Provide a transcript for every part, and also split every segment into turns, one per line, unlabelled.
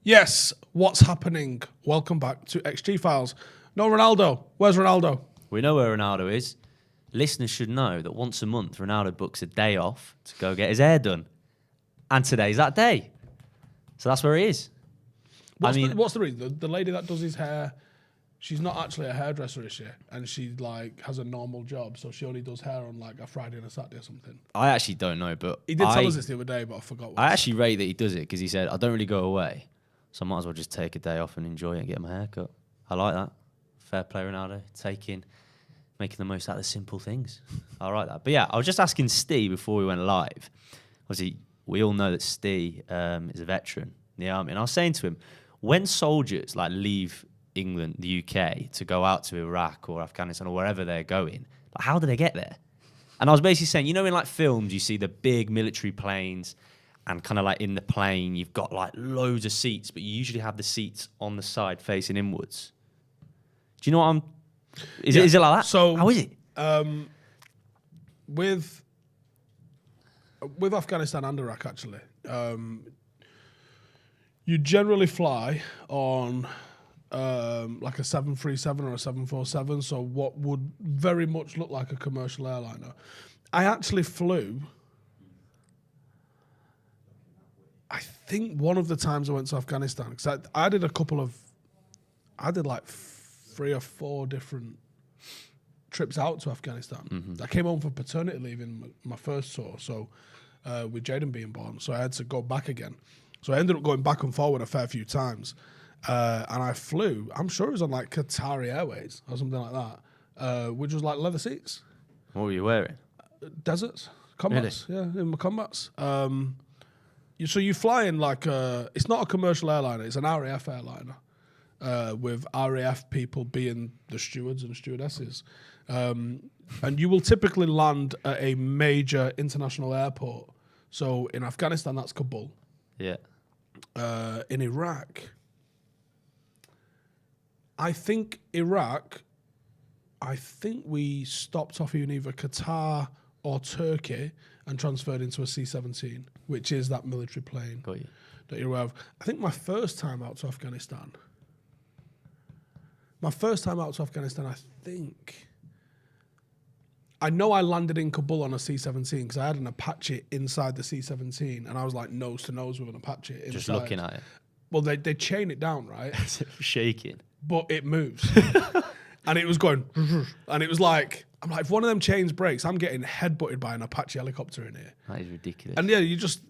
Yes, what's happening? Welcome back to XG Files. No Ronaldo. Where's Ronaldo?
We know where Ronaldo is. Listeners should know that once a month, Ronaldo books a day off to go get his hair done. And today's that day. So that's where he is.
What's the reason? The lady that does his hair, she's not actually a hairdresser, is she? And she has a normal job, so she only does hair on a Friday and a Saturday or something.
I actually don't know, but
he did tell us this the other day, but I forgot.
I actually rate that he does it because he said, I don't really go away, so I might as well just take a day off and enjoy it and get my hair cut. I like that. Fair play, Ronaldo. Making the most out of the simple things. I like that. But yeah, I was just asking Steve before we went live. Obviously, we all know that Steve is a veteran in the army. And I was saying to him, when soldiers leave England, the UK, to go out to Iraq or Afghanistan or wherever they're going, how do they get there? And I was basically saying, in films, you see the big military planes and in the plane, you've got loads of seats, but you usually have the seats on the side facing inwards. Do you know what I'm... Is it like that?
So
how is it?
With Afghanistan and Iraq, actually, you generally fly on a 737 or a 747, so what would very much look like a commercial airliner. I actually flew, I think one of the times I went to Afghanistan, because I did 3 or 4 different trips out to Afghanistan. Mm-hmm. I came home for paternity leave in my first tour, so with Jaden being born, so I had to go back again. So I ended up going back and forward a fair few times, and I flew. I'm sure it was on Qatari Airways or something like that, which was leather seats.
What were you wearing?
Deserts, combats. Really? Yeah, in my combats. So you fly in it's not a commercial airliner; it's an RAF airliner. With RAF people being the stewards and stewardesses. And you will typically land at a major international airport. So in Afghanistan, that's Kabul.
Yeah.
In Iraq, I think we stopped off in either Qatar or Turkey and transferred into a C-17, which is that military plane.
Got you.
That you're aware of. I think my first time out to Afghanistan, I know I landed in Kabul on a C-17 because I had an Apache inside the C-17 and I was nose to nose with an Apache inside.
Just looking at it.
Well, they chain it down, right?
Shaking.
But it moves. And it was going, and it was if one of them chains breaks, I'm getting headbutted by an Apache helicopter in here.
That is ridiculous.
And yeah, you just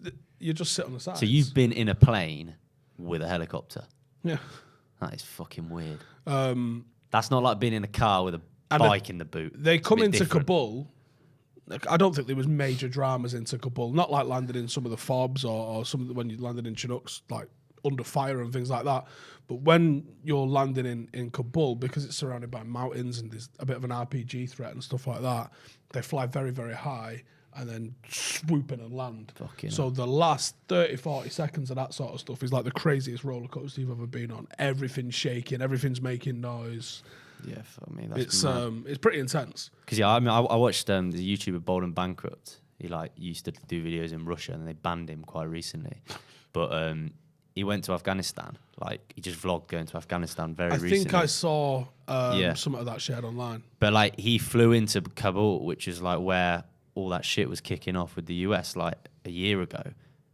sit on the side.
So you've been in a plane with a helicopter?
Yeah.
That is fucking weird. That's not like being in a car with a bike in the boot.
They come into Kabul. I don't think there was major dramas into Kabul. Not like landing in some of the FOBs or some of when you landed in Chinooks, under fire and things like that. But when you're landing in Kabul, because it's surrounded by mountains and there's a bit of an RPG threat and stuff like that, they fly very, very high and then swoop in and land. So the last 30, 40 seconds of that sort of stuff is the craziest roller coaster you've ever been on. Everything's shaking, everything's making noise.
Yeah, for me, that's
it's pretty intense.
Because I watched the YouTuber Bold and Bankrupt. He used to do videos in Russia, and they banned him quite recently. But he went to Afghanistan. He just vlogged going to Afghanistan very recently. I
think I saw some of that shared online.
But he flew into Kabul, which is where all that shit was kicking off with the US a year ago,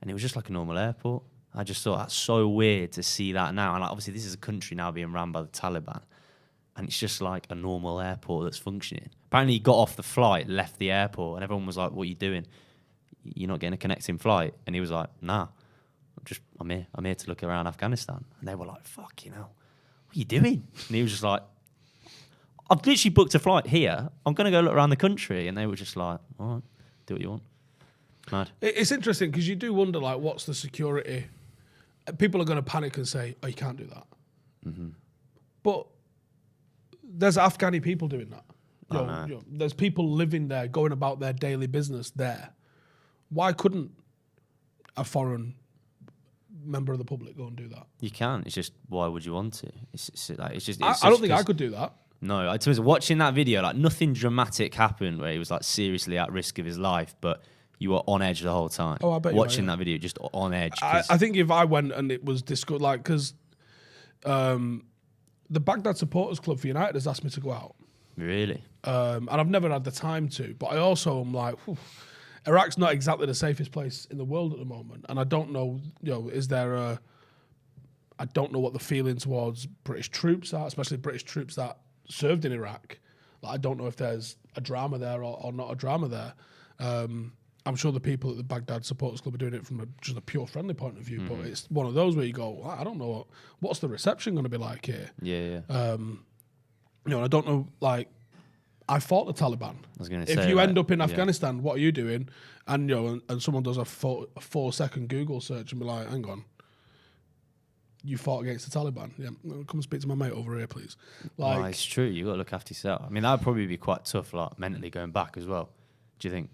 and it was just a normal airport. I just thought that's so weird to see that now, and obviously this is a country now being run by the Taliban, and it's just a normal airport that's functioning. Apparently he got off the flight, left the airport, and everyone was like, "What are you doing? You're not getting a connecting flight?" And he was like, "Nah, I'm here to look around Afghanistan." And they were like, "Fuck, what are you doing?" And he was just like, "I've literally booked a flight here. I'm going to go look around the country." And they were just like, "All right, do what you want." Mad.
It's interesting because you do wonder, what's the security? People are going to panic and say, "Oh, you can't do that." Mm-hmm. But there's Afghani people doing that. There's people living there, going about their daily business there. Why couldn't a foreign member of the public go and do that?
You can. It's just, why would you want to?
I don't think I could do that.
No, I was watching that video. Nothing dramatic happened where he was seriously at risk of his life, but You were on edge the whole time.
Oh, I bet you are,
watching
yeah.
that video, just on edge.
I think if I went and it was discussed, like, because the Baghdad Supporters Club for United has asked me to go out.
Really?
And I've never had the time to. But I also am like, whew, Iraq's not exactly the safest place in the world at the moment. And I don't know, is there I don't know what the feeling towards British troops are, especially British troops that served in Iraq. Like, I don't know if there's a drama there or not a drama there. I'm sure the people at the Baghdad Supporters Club are doing it from just a pure friendly point of view, but it's one of those where you go, well, I don't know what's the reception going to be like here.
Yeah.
I don't know. Like, I fought the Taliban.
I was going to
If
say
you
that,
end up in Afghanistan, what are you doing? And and someone does a 4-second Google search and be like, hang on, you fought against the Taliban. Yeah, come speak to my mate over here, please. Like,
oh, it's true. You got to look after yourself. I mean, that would probably be quite tough, like mentally going back as well. Do you think?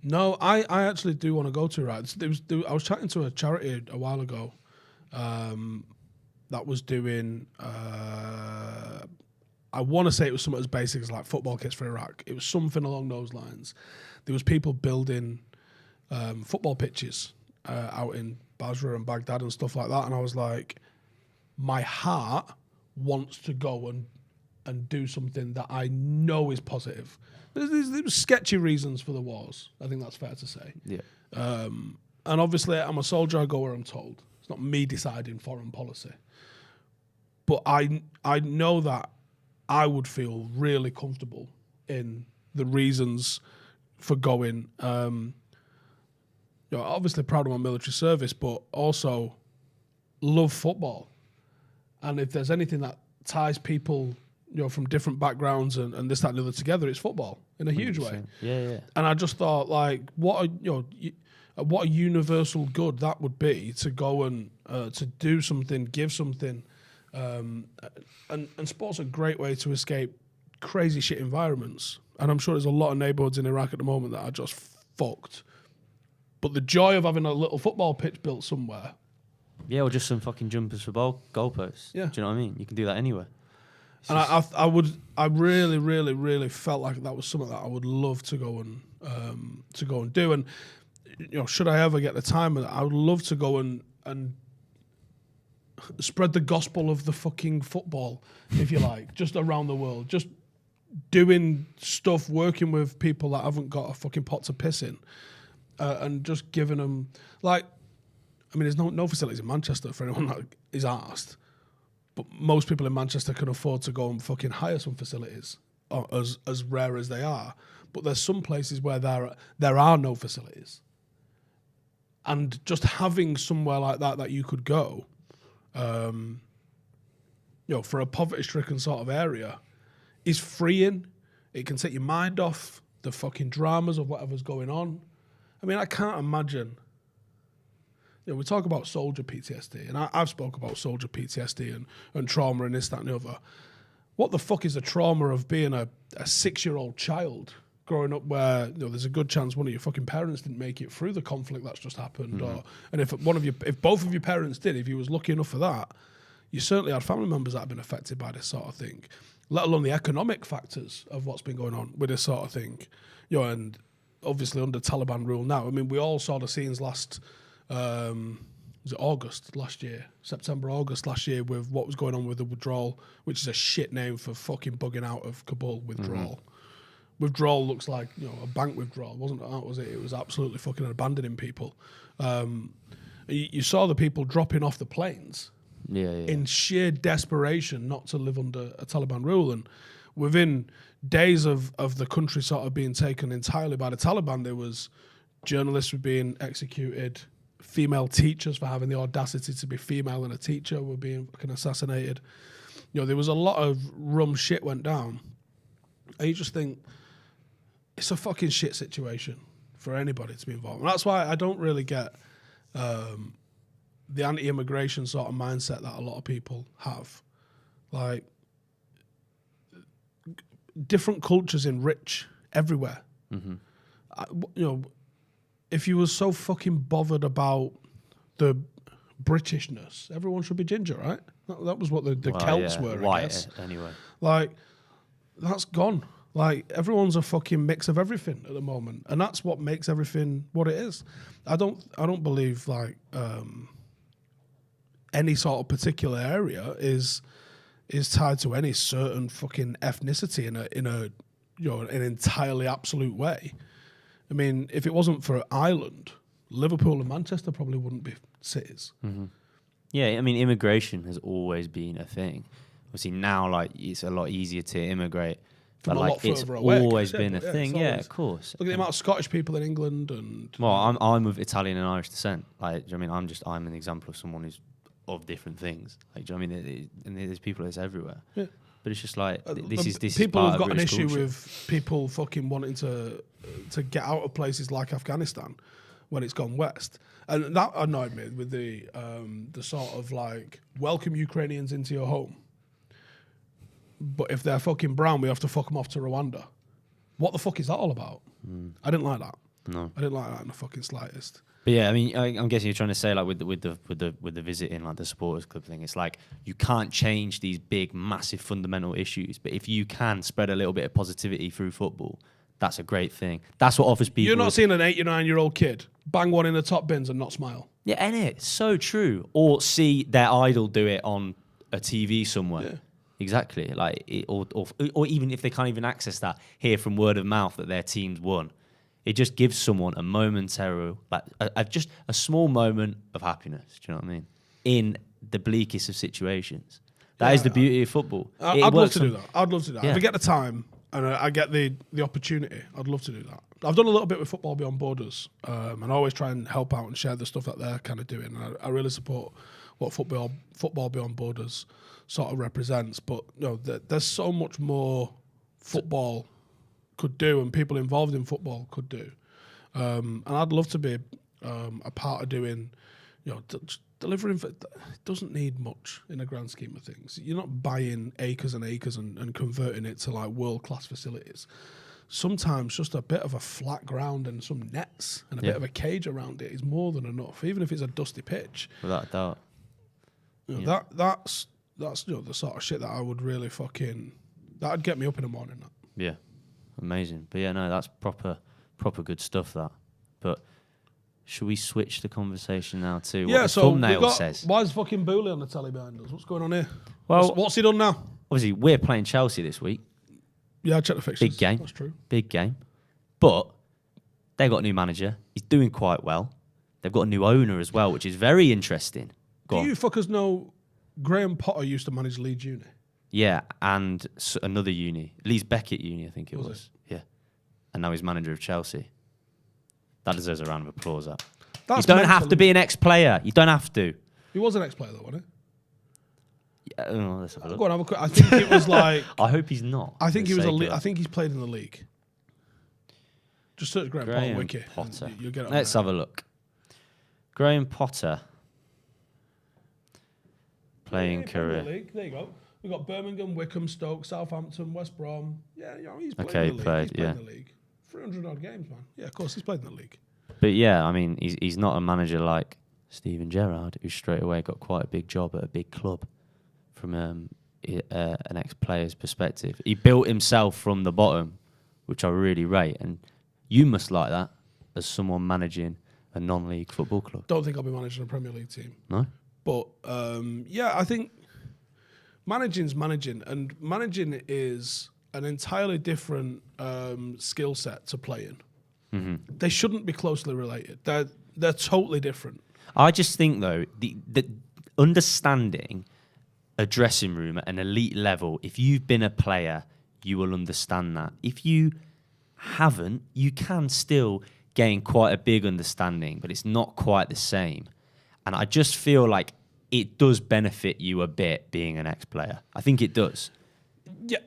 No, I actually do want to go to Iraq. I was chatting to a charity a while ago that was doing, I want to say it was something as basic as like football kits for Iraq. It was something along those lines. There was people building football pitches out in Basra and Baghdad and stuff like that. And I was like, my heart wants to go and do something that I know is positive. There's sketchy reasons for the wars. I think that's fair to say.
Yeah.
And obviously, I'm a soldier. I go where I'm told. It's not me deciding foreign policy. But I know that I would feel really comfortable in the reasons for going. Obviously proud of my military service, but also love football. And if there's anything that ties people, from different backgrounds and this, that, and the other together, it's football in a huge
100%.
way.
Yeah.
And I just thought, like, what a universal good that would be to go and to do something, give something, and sport's a great way to escape crazy shit environments. And I'm sure there's a lot of neighbourhoods in Iraq at the moment that are just fucked. But the joy of having a little football pitch built somewhere.
Yeah, or just some fucking jumpers for goalposts.
Yeah.
Do you know what I mean? You can do that anywhere.
And I really, really, really felt like that was something that I would love to go and do. And should I ever get the time, I would love to go and spread the gospel of the fucking football, if you like, just around the world. Just doing stuff, working with people that haven't got a fucking pot to piss in, and just giving them, like, I mean, there's no facilities in Manchester for anyone that is asked. But most people in Manchester can afford to go and fucking hire some facilities, as rare as they are. But there's some places where there are no facilities. And just having somewhere like that you could go, for a poverty-stricken sort of area, is freeing. It can take your mind off the fucking dramas of whatever's going on. I mean, I can't imagine. We talk about soldier PTSD, and I've spoke about soldier PTSD and trauma and this, that, and the other. What the fuck is the trauma of being a 6-year-old child growing up where there's a good chance one of your fucking parents didn't make it through the conflict that's just happened, and if both of your parents did, if you was lucky enough for that, you certainly had family members that have been affected by this sort of thing, let alone the economic factors of what's been going on with this sort of thing, and obviously under Taliban rule now. I mean, we all saw the scenes last. Was it August last year? September, August last year, with what was going on with the withdrawal, which is a shit name for fucking bugging out of Kabul. Withdrawal. Withdrawal looks like a bank withdrawal, wasn't it? Was it? It was absolutely fucking abandoning people. You saw the people dropping off the planes, in sheer desperation not to live under a Taliban rule, and within days of the country sort of being taken entirely by the Taliban, there was journalists were being executed. Female teachers for having the audacity to be female and a teacher were being fucking assassinated. There was a lot of rum shit went down. And you just think, it's a fucking shit situation for anybody to be involved. And that's why I don't really get the anti-immigration sort of mindset that a lot of people have. Like, different cultures enrich everywhere. If you were so fucking bothered about the Britishness, everyone should be ginger, right? That was what the Celts were,
white,
I guess.
Anyway.
Like, that's gone. Like, everyone's a fucking mix of everything at the moment, and that's what makes everything what it is. I don't believe like any sort of particular area is tied to any certain fucking ethnicity in a an entirely absolute way. I mean, if it wasn't for Ireland, Liverpool and Manchester probably wouldn't be cities.
Mm-hmm. Yeah, I mean, immigration has always been a thing. Obviously, now like it's a lot easier to immigrate.
From
but
a
like
lot
it's
further away,
always
yeah,
been a
but yeah,
thing.
it's
Yeah,
always-
of course.
Look at the amount of Scottish people in England and...
Well, I'm of Italian and Irish descent. Like, do you know what I mean, I'm an example of someone who's of different things. Like, do you know what I mean? And there's people that's everywhere.
Yeah.
But it's just like this is
people
part
have
of
got an
British
issue
culture.
with people fucking wanting to get out of places like Afghanistan when it's gone west, and that annoyed me with the sort of like welcome Ukrainians into your home, but if they're fucking brown, we have to fuck them off to Rwanda. What the fuck is that all about? I didn't like that.
No.
I didn't like that in the fucking slightest.
But yeah, I mean, I'm guessing you're trying to say like with the visiting, like the supporters club thing. It's like you can't change these big, massive, fundamental issues, but if you can spread a little bit of positivity through football, that's a great thing. That's what offers people.
You're not seeing an 89-year-old kid bang one in the top bins and not smile.
Yeah, and it's so true. Or see their idol do it on a TV somewhere.
Yeah.
Exactly. Like, or even if they can't even access that, hear from word of mouth that their team's won. It just gives someone a momentary, like just a small moment of happiness. Do you know what I mean? In the bleakest of situations. That is the beauty of football.
I'd love to do that. I'd love to do that.
Yeah.
If I get the time and I get the opportunity, I'd love to do that. I've done a little bit with Football Beyond Borders, and I always try and help out and share the stuff that they're kind of doing. And I really support what Football Beyond Borders sort of represents. But there's so much more football could do, and people involved in football could do. And I'd love to be a part of doing, delivering. It doesn't need much in a grand scheme of things. You're not buying acres and acres and converting it to like world-class facilities. Sometimes just a bit of a flat ground and some nets and a bit of a cage around it is more than enough, even if it's a dusty pitch.
Without a doubt.
That's the sort of shit that I would really that'd get me up in the morning. That.
Yeah. Amazing. But yeah, no, that's proper good stuff, that. But should we switch the conversation now to what the thumbnail says?
Why is fucking Boehly on the telly behind us? What's going on here?
Well,
what's he done now?
Obviously, we're playing Chelsea this week.
Yeah, I checked the fixtures.
Big game.
That's true.
Big game. But they got a new manager. He's doing quite well. They've got a new owner as well, which is very interesting.
Do you fuckers know Graham Potter used to manage Leeds Uni?
Yeah, and another uni. Leeds Beckett Uni, I think it was. Yeah. And now he's manager of Chelsea. That deserves a round of applause, that. You don't have to be an ex-player. You don't have to.
He was an ex-player, though, wasn't he?
Yeah, let's have a look.
Go on, have a quick. I think it was like...
I hope he's not.
I think he was I think he's played in the league. Just search Graham Potter wiki.
Potter.
You'll get it.
Let's have a look. Graham Potter. Playing career.
There you go. We've got Birmingham, Wycombe, Stoke, Southampton, West Brom. Yeah, he's played in the league. He's played in the league. 300 odd games, man. Yeah, of course, he's played in the league.
But yeah, I mean, he's not a manager like Steven Gerrard, who straight away got quite a big job at a big club from an ex-player's perspective. He built himself from the bottom, which I really rate. And you must like that as someone managing a non-league football club.
Don't think I'll be managing a Premier League team.
No?
But, yeah, I think managing's managing. And managing is an entirely different skill set to playing. Mm-hmm. They shouldn't be closely related. They're totally different.
I just think, though, the understanding a dressing room at an elite level, if you've been a player, you will understand that. If you haven't, you can still gain quite a big understanding, but it's not quite the same. And I just feel like it does benefit you a bit being an ex-player. I think it does.
Yeah,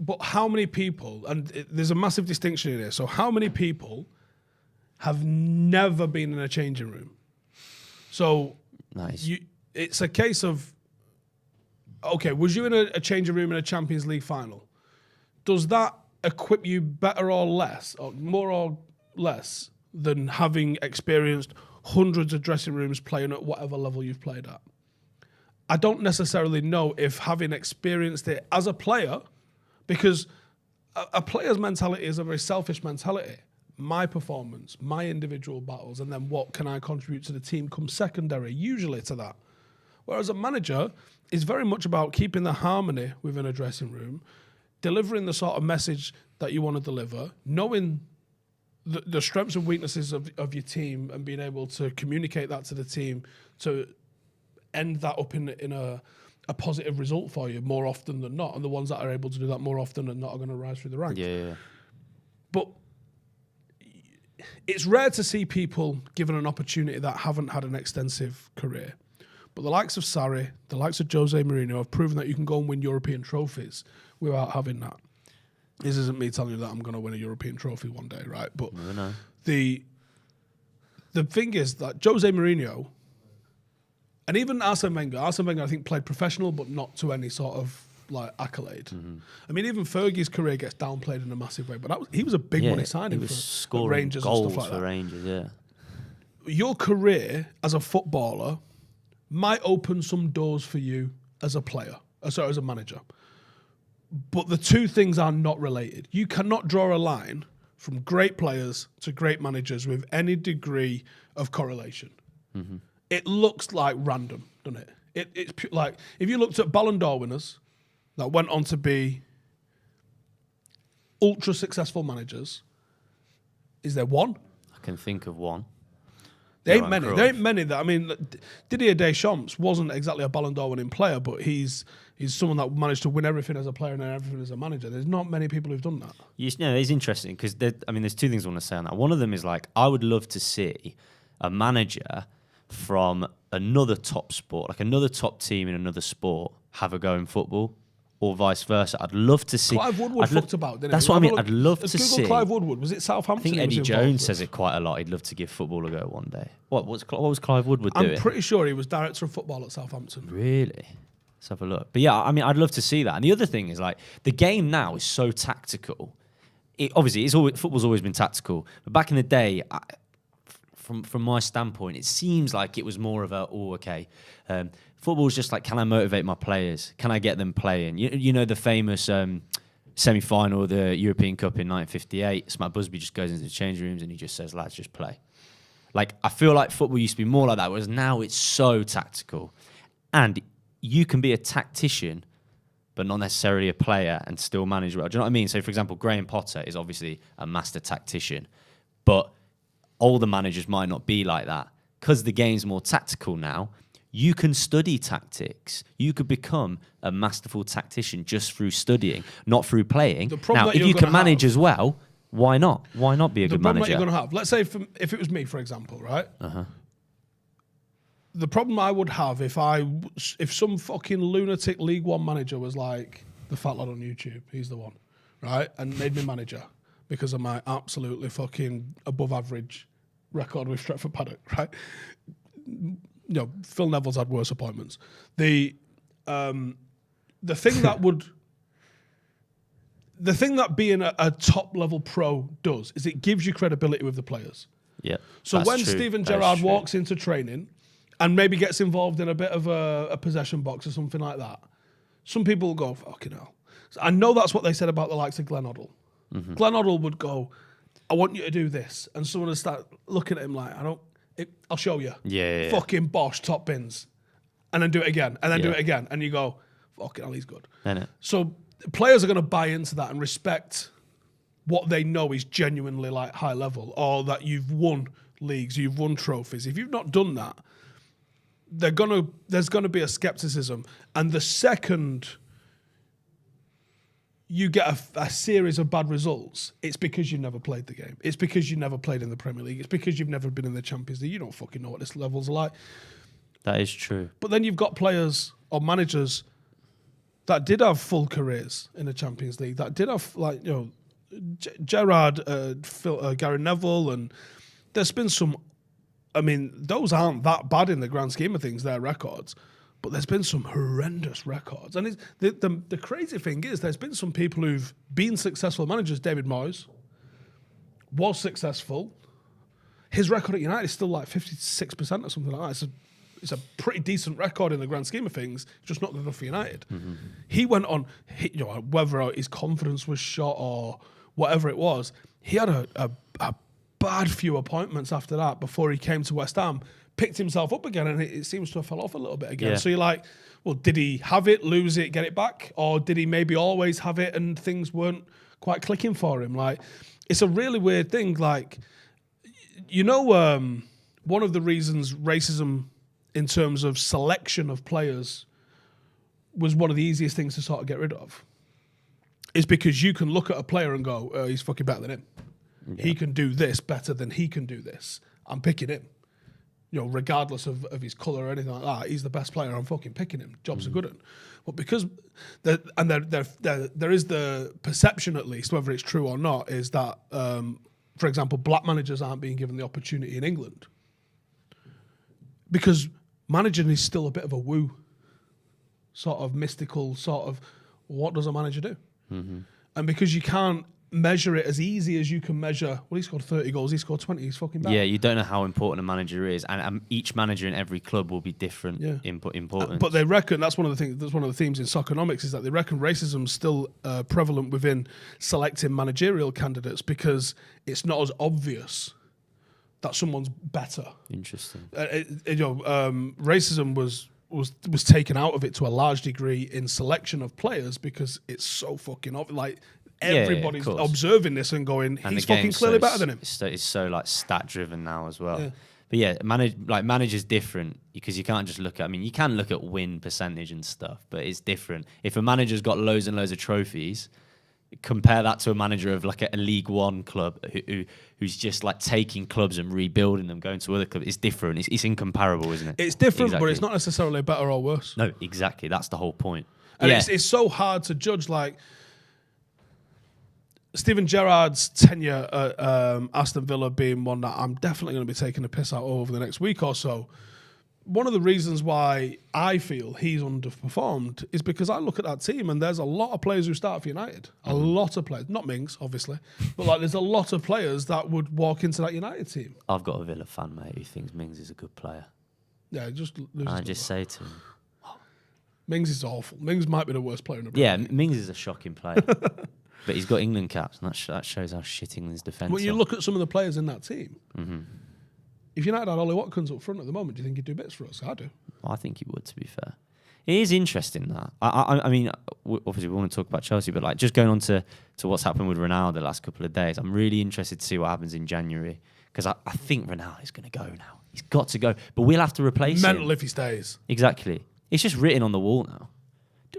but how many people, and there's a massive distinction in here, so how many people have never been in a changing room? So
nice.
It's a case of, okay, was you in a changing room in a Champions League final? Does that equip you better or less, or more or less, than having experienced hundreds of dressing rooms playing at whatever level you've played at? I don't necessarily know if having experienced it as a player, because a player's mentality is a very selfish mentality. My performance, my individual battles, and then what can I contribute to the team comes secondary, usually to that. Whereas a manager is very much about keeping the harmony within a dressing room, delivering the sort of message that you want to deliver, knowing the strengths and weaknesses of your team and being able to communicate that to the team to end that up in a positive result for you more often than not. And the ones that are able to do that more often than not are going to rise through the ranks.
Yeah.
But it's rare to see people given an opportunity that haven't had an extensive career. But the likes of Sarri, the likes of Jose Mourinho have proven that you can go and win European trophies without having that. This isn't me telling you that I'm going to win a European trophy one day, right? But
No.
the thing is that Jose Mourinho and even Arsene Wenger, I think played professional, but not to any sort of like accolade. Mm-hmm. I mean, even Fergie's career gets downplayed in a massive way, but he was a big money signing for Rangers and stuff like that.
Rangers, yeah.
Your career as a footballer might open some doors for you as a player, as a manager. But the two things are not related. You cannot draw a line from great players to great managers with any degree of correlation. Mm-hmm. It looks like random, doesn't it? It's like if you looked at Ballon d'Or winners that went on to be ultra successful managers, is there one?
I can think of one.
There ain't many. There ain't many that. I mean, Didier Deschamps wasn't exactly a Ballon d'Or winning player, but he's someone that managed to win everything as a player and everything as a manager. There's not many people who've done that.
It's interesting because there's two things I want to say on that. One of them is like I would love to see a manager from another top sport, like another top team in another sport, have a go in football, or vice versa. I'd love to see.
Clive Woodward fucked about, didn't he?
That's what I mean. I'd love to
see. Clive Woodward. Was it Southampton?
I think Eddie Jones says it quite a lot. He'd love to give football a go one day. What was Clive Woodward doing?
I'm pretty sure he was director of football at Southampton.
Really? Let's have a look. But yeah, I mean, I'd love to see that. And the other thing is like the game now is so tactical. Football's always been tactical. But back in the day, from my standpoint, it seems like it was more of football's just like, can I motivate my players? Can I get them playing? You know the famous semi-final of the European Cup in 1958, Matt Busby just goes into the change rooms and he just says, lads, just play. Like, I feel like football used to be more like that, whereas now it's so tactical. And you can be a tactician, but not necessarily a player and still manage well. Do you know what I mean? So, for example, Graham Potter is obviously a master tactician, but older managers might not be like that. Because the game's more tactical now, you can study tactics. You could become a masterful tactician just through studying, not through playing. Now, if you can manage as well, why not? Why not be a good manager?
The problem that you're going to have, let's say if it was me, for example, right? Uh-huh. The problem I would have if some fucking lunatic League One manager was like the fat lad on YouTube, he's the one, right? And made me manager because of my absolutely fucking above average record with Stretford Paddock, right? Phil Neville's had worse appointments. The thing that being a top level pro does is it gives you credibility with the players.
Yeah.
So when Steven Gerrard walks into training and maybe gets involved in a bit of a possession box or something like that, some people will go, fucking hell. So I know that's what they said about the likes of Glenn Hoddle. Mm-hmm. Glenn Hoddle would go, I want you to do this. And someone would start looking at him like, I'll show you.
Yeah.
Fucking Bosch, top bins. And then do it again. And then do it again. And you go, fucking hell, he's good. So players are going to buy into that and respect what they know is genuinely like high level, or that you've won leagues, you've won trophies. If you've not done that, there's going to be a skepticism. And the second you get a series of bad results, it's because you've never played the game. It's because you've never played in the Premier League. It's because you've never been in the Champions League. You don't fucking know what this level's like.
That is true.
But then you've got players or managers that did have full careers in the Champions League, that did have, like, Gerrard, Gary Neville, and there's been some, I mean, those aren't that bad in the grand scheme of things, their records. But there's been some horrendous records. And the crazy thing is there's been some people who've been successful managers. David Moyes was successful. His record at United is still like 56% or something like that. it's a pretty decent record in the grand scheme of things, just not good enough for United. He went on, whether his confidence was shot or whatever it was, he had a bad few appointments after that before he came to West Ham, picked himself up again, and it seems to have fell off a little bit again.
Yeah.
So you're like, well, did he have it, lose it, get it back? Or did he maybe always have it and things weren't quite clicking for him? Like, it's a really weird thing. Like, one of the reasons racism in terms of selection of players was one of the easiest things to sort of get rid of is because you can look at a player and go, he's fucking better than him. Yeah. He can do this better than he can do this. I'm picking him. Regardless of his colour or anything like that, he's the best player. I'm fucking picking him. Jobs are good at. But because there is the perception, at least, whether it's true or not, is that, for example, black managers aren't being given the opportunity in England because managing is still a bit of a woo, sort of mystical, sort of what does a manager do? And because you can't measure it as easy as you can measure, well, he scored 30 goals, he scored 20, he's fucking bad.
Yeah, you don't know how important a manager is, and each manager in every club will be different importance.
But they reckon that's one of the themes in Soccernomics is that they reckon racism's still prevalent within selecting managerial candidates because it's not as obvious that someone's better.
Interesting.
Racism was taken out of it to a large degree in selection of players because it's so fucking obvious. Like, everybody's observing this and going, he's fucking clearly better than him.
It's so like stat driven now as well. Yeah. But yeah, manager's different because you can't just look at. I mean, you can look at win percentage and stuff, but it's different. If a manager's got loads and loads of trophies, compare that to a manager of like a League One club who's just like taking clubs and rebuilding them, going to other clubs. It's different. It's incomparable, isn't it?
It's different, but it's not necessarily better or worse.
No, exactly. That's the whole point.
And it's so hard to judge. Like, Steven Gerrard's tenure at Aston Villa being one that I'm definitely going to be taking a piss out over the next week or so. One of the reasons why I feel he's underperformed is because I look at that team and there's a lot of players who start for United. A lot of players. Not Mings, obviously. But like, there's a lot of players that would walk into that United team.
I've got a Villa fan, mate, who thinks Mings is a good player.
Yeah, just
I just say to him,
Mings is awful. Mings might be the worst player in the Premier League.
Yeah, Mings is a shocking player. But he's got England caps, and that shows how shit England's defence.
When you look at some of the players in that team, if United had Ollie Watkins up front at the moment, do you think he'd do bits for us? I do.
Well, I think he would, to be fair. It is interesting that. I mean, obviously we want to talk about Chelsea, but like just going on to what's happened with Ronaldo the last couple of days, I'm really interested to see what happens in January because I think Ronaldo's going to go now. He's got to go, but we'll have to replace him.
Mental if he stays.
Exactly. It's just written on the wall now.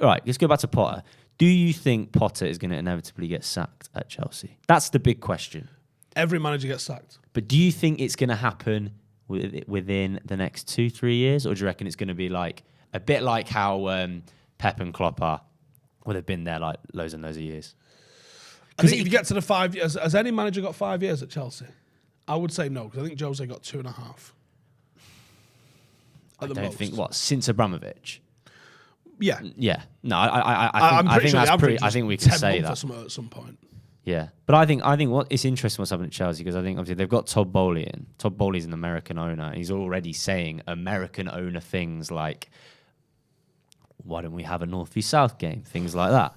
All right, let's go back to Potter. Do you think Potter is going to inevitably get sacked at Chelsea? That's the big question.
Every manager gets sacked.
But do you think it's going to happen within the next 2-3 years? Or do you reckon it's going to be like a bit like how Pep and Klopp are? Well, they've been there like loads and loads of years.
I think if you get to the 5 years, has any manager got 5 years at Chelsea? I would say no, because I think Jose got 2.5.
I don't think, since Abramovich?
Yeah.
Yeah. No, I think we can say that.
At some point.
Yeah. But I think what it's interesting what's happening at Chelsea because I think obviously they've got Todd Boehly in. Todd Boehly's an American owner. He's already saying American owner things like, why don't we have a North v South game? Things like that.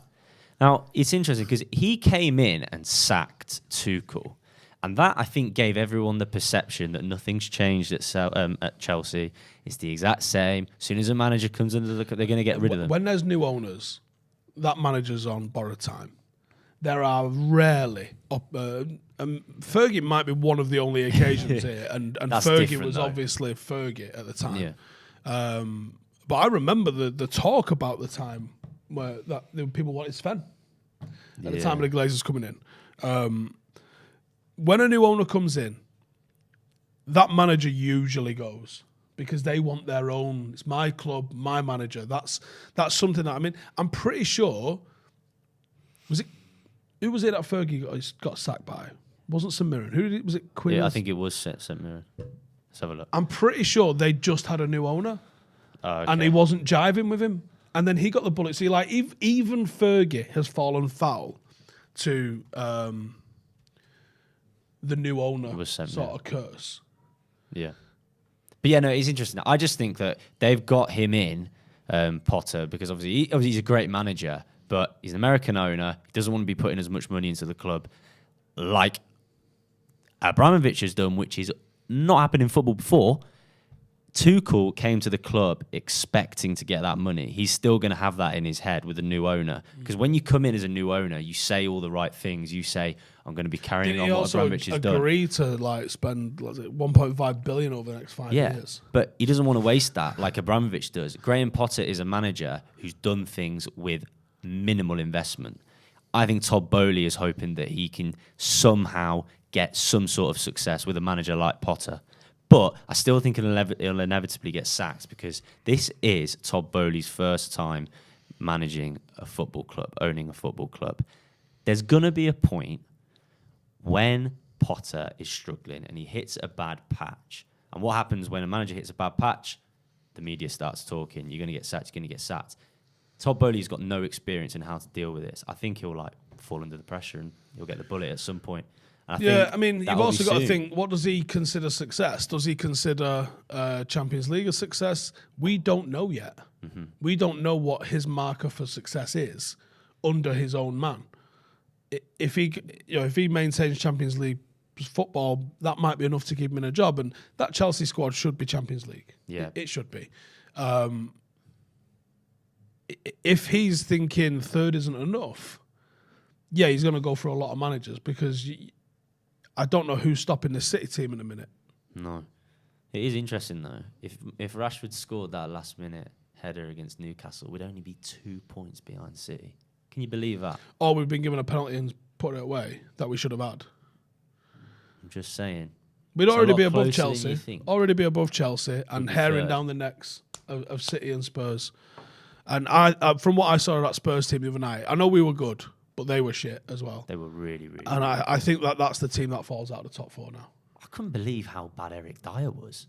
Now, it's interesting because he came in and sacked Tuchel. And that, I think, gave everyone the perception that nothing's changed at Chelsea. It's the exact same. As soon as a manager comes under the they're going to get rid of them.
When there's new owners, that manager's on borrowed time. There are rarely... Fergie might be one of the only occasions here. And Fergie was obviously Fergie at the time. Yeah. But I remember the talk about the time where people wanted Sven. At the time of the Glazers coming in. When a new owner comes in, that manager usually goes because they want their own. It's my club, my manager. That's something that, I mean, I'm pretty sure. Who was it that Fergie got sacked by? It wasn't St Mirren. Was it? Queen?
Yeah, I think it was St Mirren. Let's have a look.
I'm pretty sure they just had a new owner, and he wasn't jiving with him, and then he got the bullet. So you're like, even Fergie has fallen foul to. The new owner sort of curse.
Yeah. But yeah, no, it's interesting. I just think that they've got him in, Potter, because obviously he's a great manager, but he's an American owner. He doesn't want to be putting as much money into the club like Abramovich has done, which is not happened in football before. Tuchel came to the club expecting to get that money. He's still going to have that in his head with a new owner. Because when you come in as a new owner, you say all the right things. You say, I'm going to be carrying on what Abramovich has done.
Agree to like spend 1.5 billion over the next 5 years.
But he doesn't want to waste that like Abramovich does. Graham Potter is a manager who's done things with minimal investment. I think Todd Boehly is hoping that he can somehow get some sort of success with a manager like Potter. But I still think he'll inevitably get sacked because this is Todd Boehly's first time managing a football club, owning a football club. There's going to be a point when Potter is struggling and he hits a bad patch. And what happens when a manager hits a bad patch? The media starts talking. You're going to get sacked. You're going to get sacked. Todd Boehly's got no experience in how to deal with this. I think he'll like fall under the pressure and he'll get the bullet at some point.
I mean, you've also got to think, what does he consider success? Does he consider Champions League a success? We don't know yet. Mm-hmm. We don't know what his marker for success is under his own man. If he maintains Champions League football, that might be enough to keep him in a job. And that Chelsea squad should be Champions League.
Yeah,
it should be. If he's thinking third isn't enough, yeah, he's going to go for a lot of managers because I don't know who's stopping the City team in a minute.
No. It is interesting, though. If Rashford scored that last-minute header against Newcastle, we'd only be 2 points behind City. Can you believe that?
Or we've been given a penalty and put it away that we should have had.
I'm just saying.
We'd already be above Chelsea. Already be above Chelsea and herring down the necks of City and Spurs. And I from what I saw of that Spurs team the other night, I know we were good, but they were shit as well.
They were really, really
And I think that's the team that falls out of the top four now.
I couldn't believe how bad Eric Dyer was.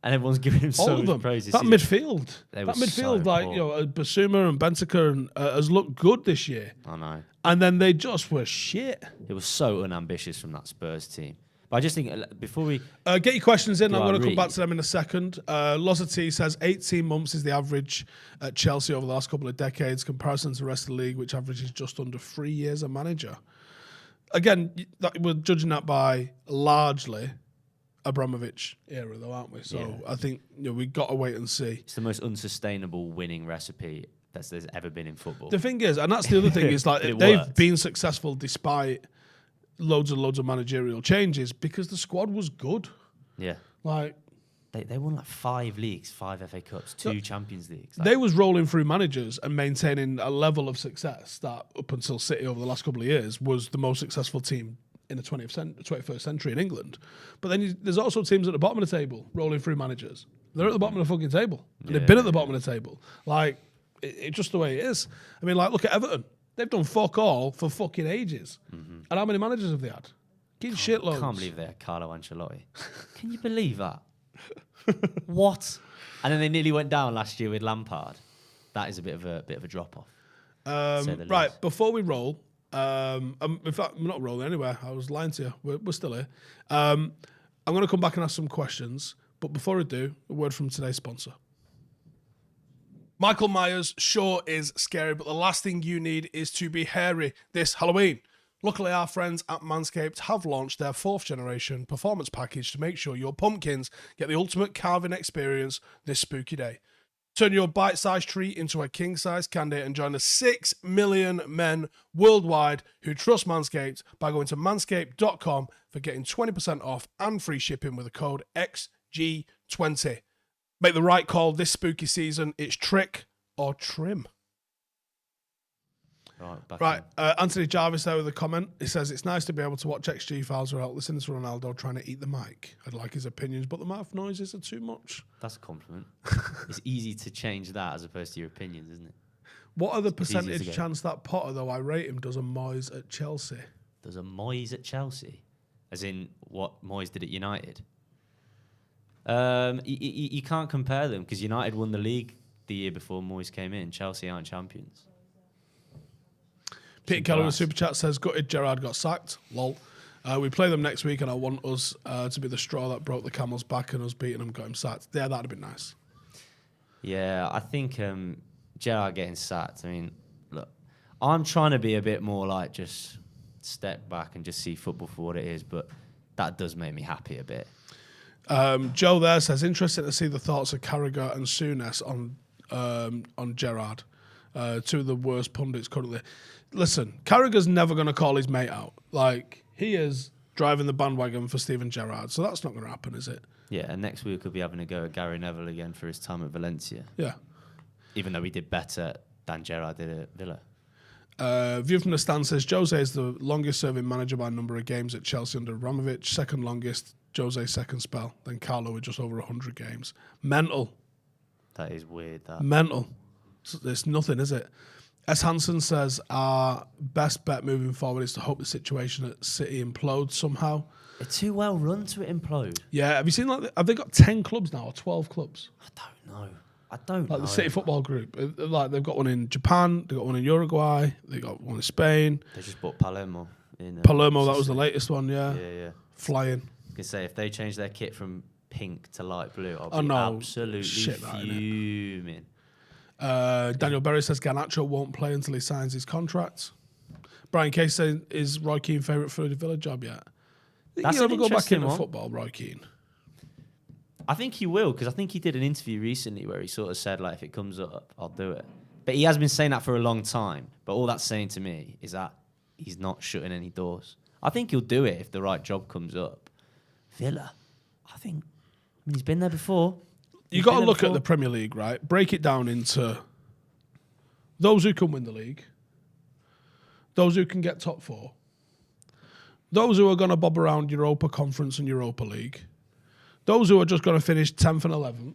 And everyone's giving him so much praise.
That midfield, like Basuma and Bentancur and has looked good this year.
I know.
And then they just were shit.
It was so unambitious from that Spurs team. But I just think before we
get your questions in, I'm going to come back to them in a second. Lozity says 18 months is the average at Chelsea over the last couple of decades, comparison to the rest of the league, which averages just under 3 years a manager. Again, we're judging that by largely Abramovich era, though, aren't we? So I think we've got to wait and see.
It's the most unsustainable winning recipe there's ever been in football.
The thing is, and that's the other thing, is like they've been successful despite loads and loads of managerial changes because the squad was good.
Yeah.
Like
they won like 5 leagues, 5 FA Cups, 2 Champions Leagues.
They was rolling through managers and maintaining a level of success that up until City over the last couple of years was the most successful team in the 21st century in England. But then there's also teams at the bottom of the table rolling through managers. They're at the bottom of the fucking table. And they've been at the bottom of the table. Like, it's just the way it is. I mean, like, look at Everton. They've done fuck all for fucking ages. Mm-hmm. And how many managers have they had? Shitloads.
I can't believe they had Carlo Ancelotti. Can you believe that? What? And then they nearly went down last year with Lampard. That is a bit of a drop off.
Right, before we roll, in fact, I'm not rolling anywhere. I was lying to you. We're still here. I'm going to come back and ask some questions. But before I do, a word from today's sponsor. Michael Myers sure is scary, but the last thing you need is to be hairy this Halloween. Luckily, our friends at Manscaped have launched their 4th generation performance package to make sure your pumpkins get the ultimate carving experience this spooky day. Turn your bite-sized treat into a king-sized candy and join the 6 million men worldwide who trust Manscaped by going to manscaped.com for getting 20% off and free shipping with the code XG20. Make the right call this spooky season. It's trick or trim. Right. Anthony Jarvis there with a comment. He says, it's nice to be able to watch XG files without listening to Ronaldo trying to eat the mic. I'd like his opinions, but the mouth noises are too much.
That's a compliment. It's easy to change that as opposed to your opinions, isn't it?
What are the percentage chance that Potter, though I rate him, does a Moyes at Chelsea?
Does a Moyes at Chelsea? As in what Moyes did at United? You can't compare them because United won the league the year before Moyes came in. Chelsea aren't champions.
Peter Keller in Super Chat says, gutted Gerrard got sacked. Lol. We play them next week, and I want us to be the straw that broke the camel's back, and us beating them got him sacked. Yeah, that'd have been nice.
Yeah, I think Gerrard getting sacked. I mean, look, I'm trying to be a bit more like just step back and just see football for what it is, but that does make me happy a bit.
Joe there says, interesting to see the thoughts of Carragher and Souness on Gerrard, two of the worst pundits currently. Listen, Carragher's never going to call his mate out. Like, he is driving the bandwagon for Steven Gerrard, so that's not going to happen, is it?
Yeah, and next week we'll be having a go at Gary Neville again for his time at Valencia.
Yeah.
Even though he did better than Gerrard did at Villa.
View from the stand says, Jose is the longest-serving manager by number of games at Chelsea under Abramovich. Second longest, Jose's second spell. Then Carlo with just over 100 games. Mental.
That is weird, that.
Mental. It's nothing, is it? S. Hansen says, our best bet moving forward is to hope the situation at City implodes somehow.
They're too well run to implode.
Yeah, have you seen, like, have they got 10 clubs now or 12 clubs?
I don't know.
Like the City Football Group. Like, they've got one in Japan, they've got one in Uruguay, they've got one in Spain.
They just bought Palermo.
Palermo, that was the latest one, yeah.
Yeah.
Flying.
I can say, if they change their kit from pink to light blue, I'll be absolutely fuming.
Daniel Berry says Garnacho won't play until he signs his contract. Brian Case says, is Roy Keane favourite for the Villa job yet?
That's
He'll never go back into
one.
football, Roy Keane.
I think he will, because I think he did an interview recently where he sort of said, like, if it comes up, I'll do it. But he has been saying that for a long time. But all that's saying to me is that he's not shutting any doors. I think he'll do it if the right job comes up. Villa, I mean, he's been there before.
You've got to look at the Premier League, right? Break it down into those who can win the league, those who can get top four, those who are going to bob around Europa Conference and Europa League, those who are just going to finish 10th and 11th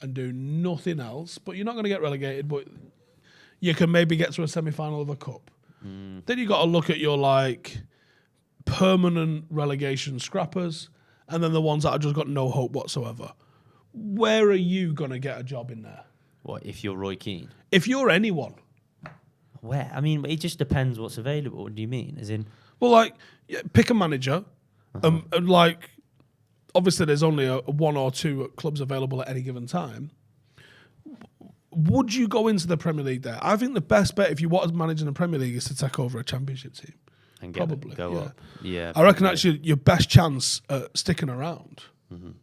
and do nothing else, but you're not going to get relegated, but you can maybe get to a semi-final of a cup. Then you've got to look at your, like, permanent relegation scrappers, and then the ones that have just got no hope whatsoever. Where are you going to get a job in there?
What, if you're Roy Keane?
If you're anyone.
Where? I mean, it just depends what's available. What do you mean? As in...
Well, like, pick a manager. And, like, obviously there's only one or two clubs available at any given time. Would you go into the Premier League there? I think the best bet if you want to manage in the Premier League is to take over a championship team.
And
probably
go up. Yeah.
I reckon that's your best chance at sticking around.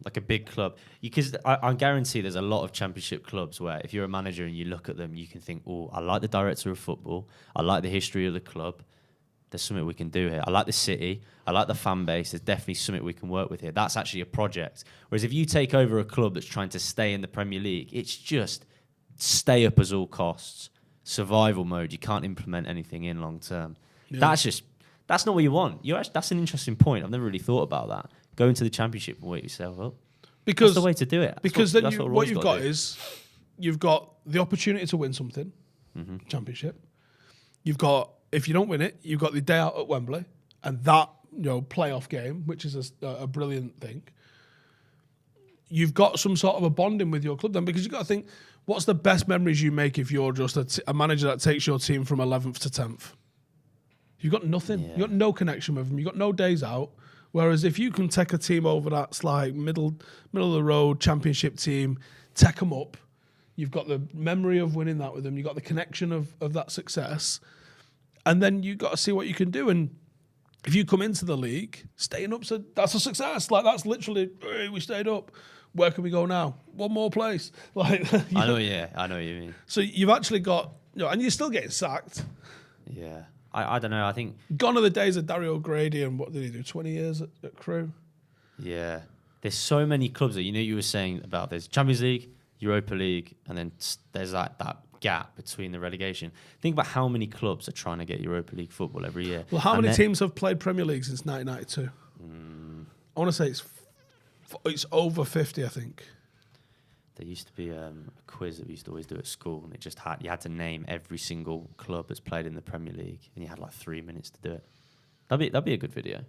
Like a big club. Because I guarantee there's a lot of championship clubs where if you're a manager and you look at them, you can think, oh, I like the director of football. I like the history of the club. There's something we can do here. I like the city. I like the fan base. There's definitely something we can work with here. That's actually a project. Whereas if you take over a club that's trying to stay in the Premier League, it's just stay up as all costs. Survival mode. You can't implement anything in long term. Yeah. That's not what you want. That's an interesting point. I've never really thought about that. Go into the championship and work yourself up. Because that's the way to do it.
Because then what you've got is you've got the opportunity to win something, championship. You've got, if you don't win it, you've got the day out at Wembley and that playoff game, which is a brilliant thing. You've got some sort of a bonding with your club then, because you've got to think, what's the best memories you make if you're just a manager that takes your team from 11th to 10th? You've got nothing. Yeah. You've got no connection with them. You've got no days out. Whereas if you can take a team over that's like middle of the road championship team, take them up, you've got the memory of winning that with them, you've got the connection of that success, and then you've got to see what you can do. And if you come into the league, staying up, so that's a success. Like, that's literally, hey, we stayed up. Where can we go now? One more place. Like,
I know what you mean.
So you've actually got, and you're still getting sacked.
Yeah. I don't know. I think
gone are the days of Dario Grady and what did he do? 20 years at Crewe.
Yeah, there's so many clubs that you were saying about. There's Champions League, Europa League, and then there's that gap between the relegation. Think about how many clubs are trying to get Europa League football every year.
Well, how many teams have played Premier League since 1992? I want to say it's over 50, I think.
There used to be a quiz that we used to always do at school, and you had to name every single club that's played in the Premier League, and you had like 3 minutes to do it. That'd be a good video.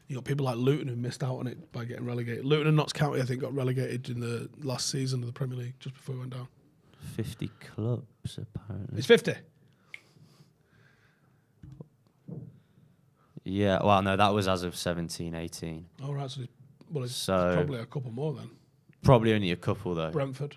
You got people like Luton who missed out on it by getting relegated. Luton and Notts County, I think, got relegated in the last season of the Premier League just before we went down.
50 clubs, apparently.
It's 50.
Yeah, well, no, that was as of 17, 18.
Oh, right. It's
So-
probably a couple more then.
Probably only a couple, though.
Brentford.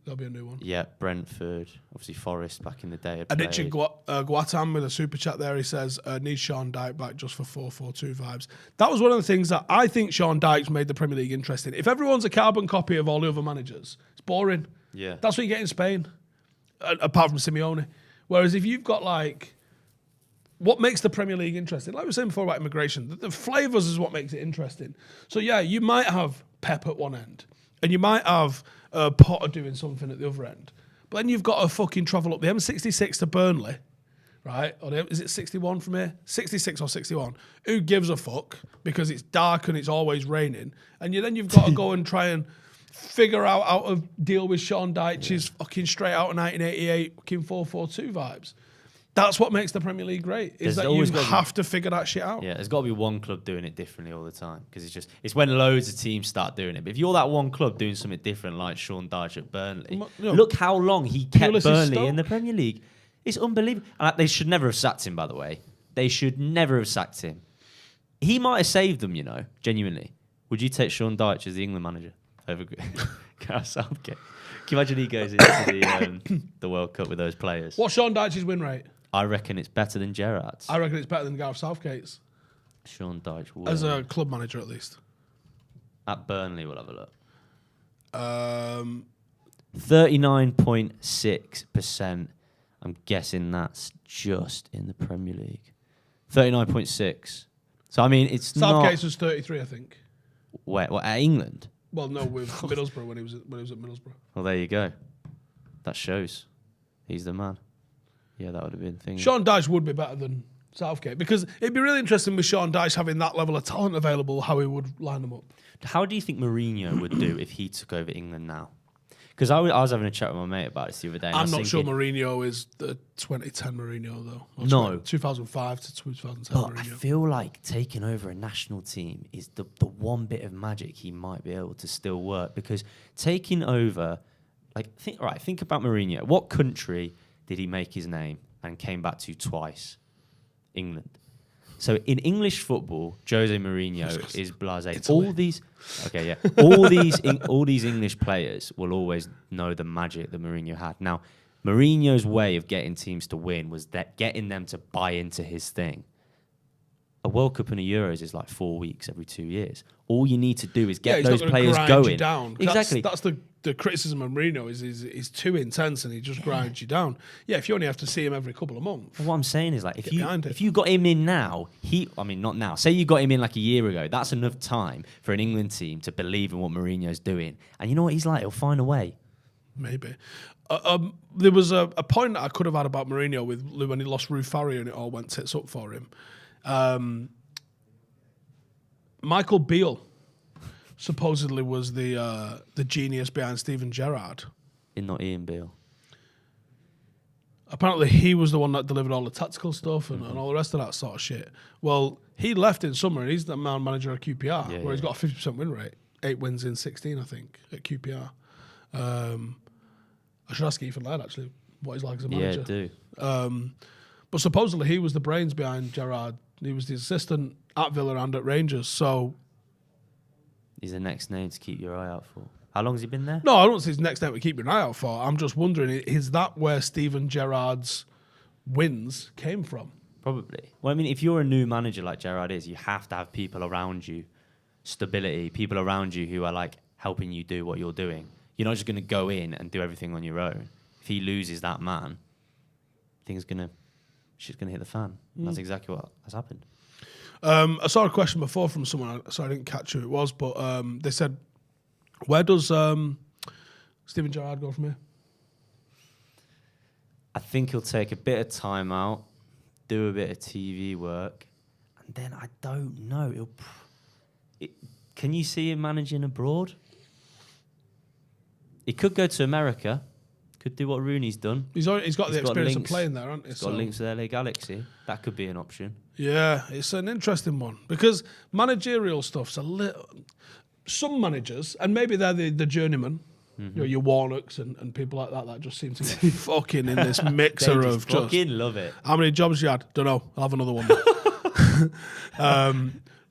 There'll be a new one.
Yeah, Brentford. Obviously, Forest back in the day. had
Adichie
played.
Guatam with a super chat there. He says, need Sean Dyche back just for 4-4-2 vibes. That was one of the things that I think Sean Dyche's made the Premier League interesting. If everyone's a carbon copy of all the other managers, it's boring.
Yeah.
That's what you get in Spain, apart from Simeone. Whereas if you've got like, what makes the Premier League interesting? Like we were saying before about immigration, the flavours is what makes it interesting. So yeah, you might have Pep at one end, and you might have Potter doing something at the other end. But then you've got to fucking travel up the M66 to Burnley, right? Or is it 61 from here? 66 or 61. Who gives a fuck? Because it's dark and it's always raining. And you've got to go and try and figure out how to deal with Sean Dyche's fucking straight out of 1988 fucking 4-4-2 vibes. That's what makes the Premier League great, is that you have to figure that shit out.
Yeah, there's got to be one club doing it differently all the time, because it's when loads of teams start doing it. But if you're that one club doing something different, like Sean Dyche at Burnley, look how long he kept Burnley in the Premier League. It's unbelievable. And they should never have sacked him, by the way. They should never have sacked him. He might have saved them, genuinely. Would you take Sean Dyche as the England manager over Gareth Southgate? Can you imagine he goes into the World Cup with those players?
What's Sean Dyche's win rate?
I reckon it's better than Gerrard's.
I reckon it's better than Gareth Southgate's.
Sean Dyche will.
As a club manager, at least.
At Burnley, we'll have a look. 39.6%. I'm guessing that's just in the Premier League. 39.6. So, I mean, it's
Southgate's was 33, I think.
Where? What, at England?
Well, no, with Middlesbrough when he was at Middlesbrough.
Well, there you go. That shows. He's the man. Yeah, that would have been the thing.
Sean Dyche would be better than Southgate, because it'd be really interesting with Sean Dyche having that level of talent available, how he would line them up.
How do you think Mourinho would do if he took over England now? Because I was having a chat with my mate about this the other day.
I'm not sure Mourinho is the 2010 Mourinho, though.
No.
2005 to 2010
But
Mourinho.
I feel like taking over a national team is the one bit of magic he might be able to still work. Because taking over, think about Mourinho. What country did he make his name and came back to twice? England. So in English football, Jose Mourinho is blasé. All these English players will always know the magic that Mourinho had. Now, Mourinho's way of getting teams to win was that getting them to buy into his thing. A World Cup and a Euros is like 4 weeks every 2 years. All you need to do is get those players going.
Down.
Exactly.
That's the criticism of Mourinho is he's too intense and he just grinds you down. Yeah, if you only have to see him every couple of months.
What I'm saying is, like, if you got him in now, not now. Say you got him in like a year ago. That's enough time for an England team to believe in what Mourinho's doing. And you know what he's like? He'll find a way.
Maybe. There was a point that I could have had about Mourinho with when he lost Rufari and it all went tits up for him. Michael Beale supposedly was the genius behind Steven Gerrard.
Not Ian Beale.
Apparently he was the one that delivered all the tactical stuff and all the rest of that sort of shit. Well, he left in summer and he's the manager at QPR, where he's got a 50% win rate. 8 wins in 16, I think, at QPR. I should ask Ethan Laird, actually, what he's like as a manager.
Yeah, do.
But supposedly he was the brains behind Gerrard. He was the assistant at Villa and at Rangers. So
he's the next name to keep your eye out for. How long has he been there?
No, I don't see his next name to keep your eye out for. I'm just wondering, is that where Steven Gerrard's wins came from?
Probably. Well, I mean, if you're a new manager like Gerrard is, you have to have people around you, stability, people around you who are like helping you do what you're doing. You're not just going to go in and do everything on your own. If he loses that man, shit's going to hit the fan. And that's exactly what has happened.
I saw a question before from someone, so I didn't catch who it was, but they said, where does Steven Gerrard go from here?
I think he'll take a bit of time out, do a bit of TV work, and then I don't know. Can you see him managing abroad? He could go to America, could do what Rooney's done.
He's got the experience of playing there, hasn't he?
He's got links to LA Galaxy. That could be an option. Yeah,
it's an interesting one because managerial stuff's a little. Some managers, and maybe they're the journeyman, your Warnocks and people like that just seem to be fucking in this mixer of just.
Fucking love it.
How many jobs you had? Don't know. I'll have another one.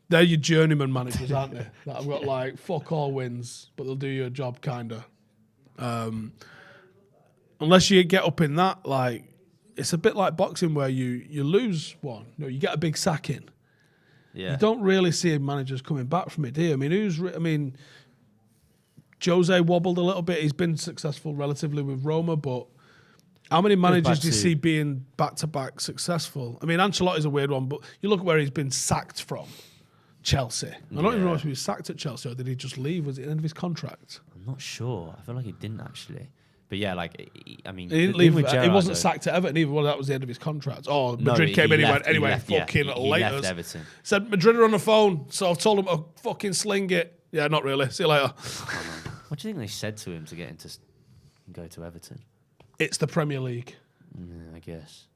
They're your journeyman managers, aren't they? That have got like fuck all wins, but they'll do your job kinda. Unless you get up in that, like it's a bit like boxing where you lose one, you get a big sacking.
Yeah.
You don't really see managers coming back from it, do you? I mean, Jose wobbled a little bit. He's been successful relatively with Roma, but how many managers do you see being back-to-back successful? I mean, Ancelotti's a weird one, but you look at where he's been sacked from. Chelsea. I don't even know if he was sacked at Chelsea or did he just leave? Was it the end of his contract?
I'm not sure. I feel like he didn't actually. But yeah, like, I mean...
He didn't leave. He wasn't sacked at Everton either. Well, that was the end of his contract. Oh, Madrid came in and he went, anyway, fucking
he
later.
left Everton.
Said, Madrid are on the phone, so I've told him to fucking sling it. Yeah, not really. See you later.
What do you think they said to him to get him to go to Everton?
It's the Premier League.
Yeah, I guess.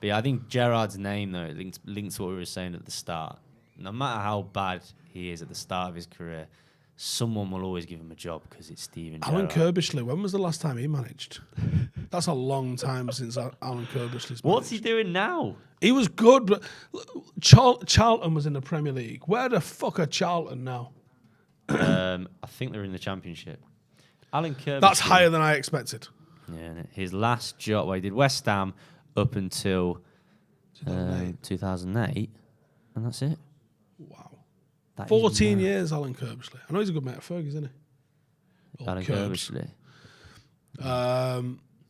But yeah, I think Gerrard's name, though, links to what we were saying at the start. No matter how bad he is at the start of his career, someone will always give him a job because it's Steven Gerrard.
Alan Kirbishley, when was the last time he managed? That's a long time since Alan Kirbishley's managed.
What's he doing now?
He was good, but Charlton was in the Premier League. Where the fuck are Charlton now?
I think they're in the Championship. Alan Kirbishley.
That's higher than I expected.
Yeah, his last job, well, he did West Ham up until 2008, and that's it.
Wow.
That
14 years, Alan Kirbishley. I know he's a good mate of Fergie's, isn't he?
Alan Kirbishley.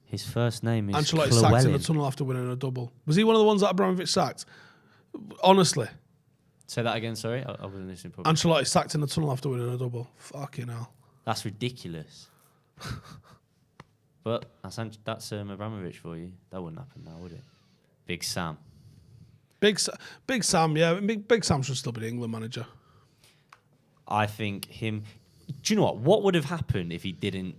His first name is
Ancelotti sacked in the tunnel after winning a double. Was he one of the ones that Abramovich sacked? Honestly.
Say that again, sorry. I wasn't listening properly.
Ancelotti sacked in the tunnel after winning a double. Fucking hell.
That's ridiculous. But that's Abramovich for you. That wouldn't happen now, would it? Big Sam.
Big Sam, yeah. Big Sam should still be the England manager.
I think him... Do you know what? What would have happened if he didn't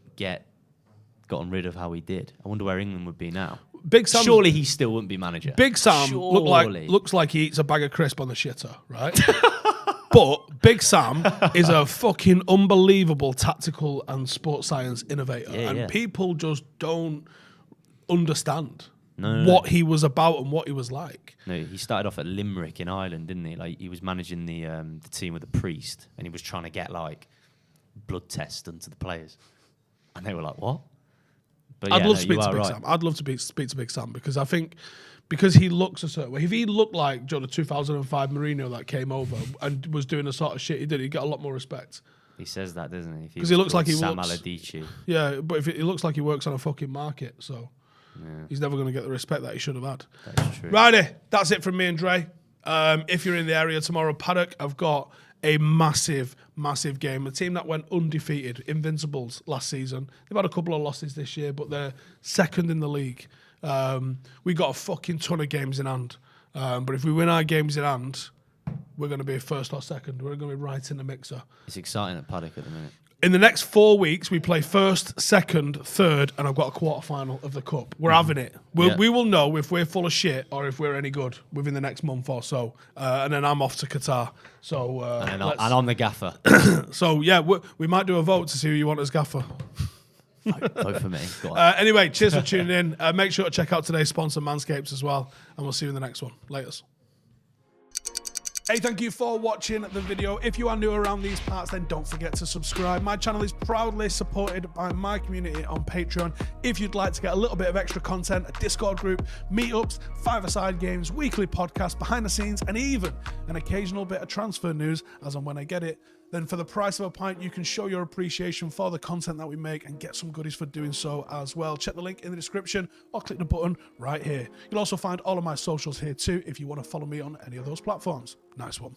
gotten rid of how he did? I wonder where England would be now.
Big Sam,
surely he still wouldn't be manager.
Big Sam looks like he eats a bag of crisp on the shitter, right? But Big Sam is a fucking unbelievable tactical and sports science innovator. People just don't understand what he was about and what he was like.
No, he started off at Limerick in Ireland, didn't he? Like, he was managing the team with a priest, and he was trying to get like blood tests done to the players, and they were like, "What?" But
I'd love to speak to Big Sam. I'd love to speak to Big Sam because I think he looks a certain way. If he looked like the 2005 Mourinho that came over and was doing the sort of shit he did, he'd get a lot more respect.
He says that, doesn't he?
Because he looks like he
Sam
works.
Aladici.
Yeah, but if he looks like he works on a fucking market, so he's never going to get the respect that he should have had.
That's true.
Righty, that's it from me and Dre. If you're in the area tomorrow, Paddock, I've got a massive game. A team that went undefeated, Invincibles, last season. They've had a couple of losses this year, but they're second in the league. We got a fucking ton of games in hand. But if we win our games in hand, we're going to be first or second. We're going to be right in the mixer.
It's exciting at Paddock at the minute.
In the next 4 weeks, we play first, second, third, and I've got a quarter-final of the Cup. We're having it. We will know if we're full of shit or if we're any good within the next month or so. And then I'm off to Qatar. So
and I'm the gaffer.
So, yeah, we might do a vote to see who you want as gaffer.
Vote for me. Go on.
Anyway, cheers for tuning in. Make sure to check out today's sponsor, Manscaped, as well. And we'll see you in the next one. Laters. Hey, thank you for watching the video. If you are new around these parts, then don't forget to subscribe. My channel is proudly supported by my community on Patreon. If you'd like to get a little bit of extra content, a Discord group, meetups, five-a-side games, weekly podcasts, behind the scenes, and even an occasional bit of transfer news as and when I get it, then for the price of a pint, you can show your appreciation for the content that we make and get some goodies for doing so as well. Check the link in the description or click the button right here. You'll also find all of my socials here too if you want to follow me on any of those platforms. Nice one.